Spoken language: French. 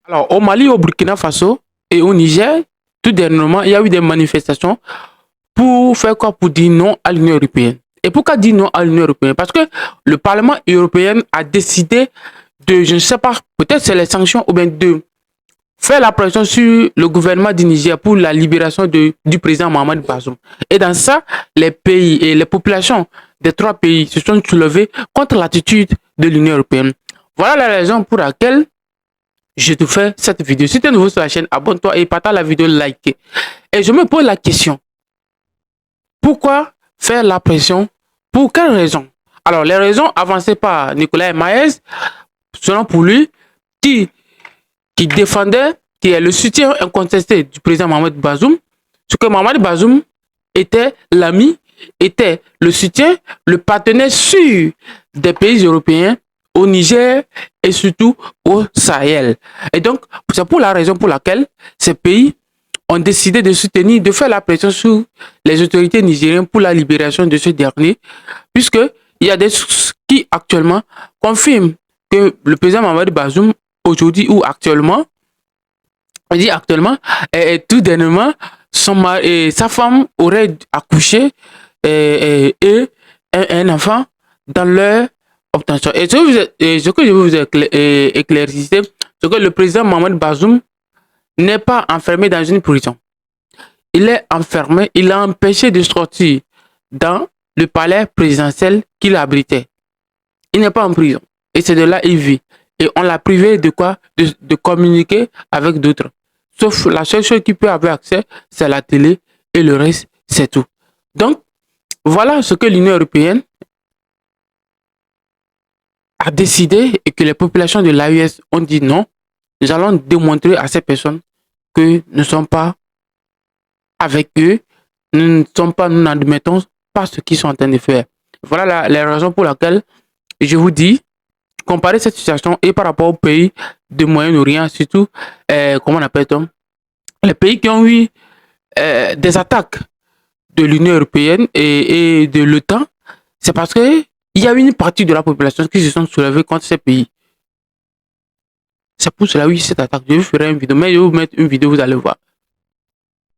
Alors, au Mali, au Burkina Faso et au Niger, tout dernièrement, il y a eu des manifestations pour faire quoi? Pour dire non à l'Union européenne. Et pourquoi dire non à l'Union européenne? Parce que le Parlement européen a décidé de, je ne sais pas, peut-être c'est les sanctions ou bien de faire la pression sur le gouvernement du Niger pour la libération du président Mohamed Bazoum. Et dans ça, les pays et les populations des trois pays se sont soulevés contre l'attitude de l'Union européenne. Voilà la raison pour laquelle je te fais cette vidéo. Si tu es nouveau sur la chaîne, abonne-toi et partage la vidéo, like. Et je me pose la question, pourquoi faire la pression? Pour quelles raisons? Alors, les raisons avancées par Nicolas Maes, selon pour lui, qui, qui défendait, qui est le soutien incontesté du président Mohamed Bazoum, ce que Mohamed Bazoum était l'ami, était le soutien, le partenaire sûr des pays européens au Niger et surtout au Sahel. Et donc, c'est pour la raison pour laquelle ces pays ont décidé de soutenir, de faire la pression sur les autorités nigériennes pour la libération de ce dernier, puisque il y a des sources qui actuellement confirment que le président Mohamed Bazoum, aujourd'hui ou actuellement, on dit actuellement, et tout dernièrement, sa femme aurait accouché et un enfant dans leur obtention. Et ce que je veux vous éclaircir, c'est que le président Mohamed Bazoum n'est pas enfermé dans une prison. Il est enfermé, il est empêché de sortir dans le palais présidentiel qu'il abritait. Il n'est pas en prison. Et c'est de là qu'il vit. Et on l'a privé de quoi? De communiquer avec d'autres. Sauf la seule chose qu'il peut avoir accès, c'est la télé et le reste, c'est tout. Donc, voilà ce que l'Union européenne a décidé et que les populations de l'AES ont dit non. Nous allons démontrer à ces personnes que nous ne sommes pas avec eux, nous n'admettons pas ce qu'ils sont en train de faire. Voilà les raisons pour lesquelles je vous dis, comparer cette situation et par rapport aux pays de Moyen-Orient, surtout, comment on appelle-t-on, les pays qui ont eu des attaques de l'Union européenne et de l'OTAN, c'est parce qu'il y a une partie de la population qui se sont soulevés contre ces pays. C'est pour cela, oui, cette attaque. Je vous ferai une vidéo, mais je vais vous mettre une vidéo, vous allez voir.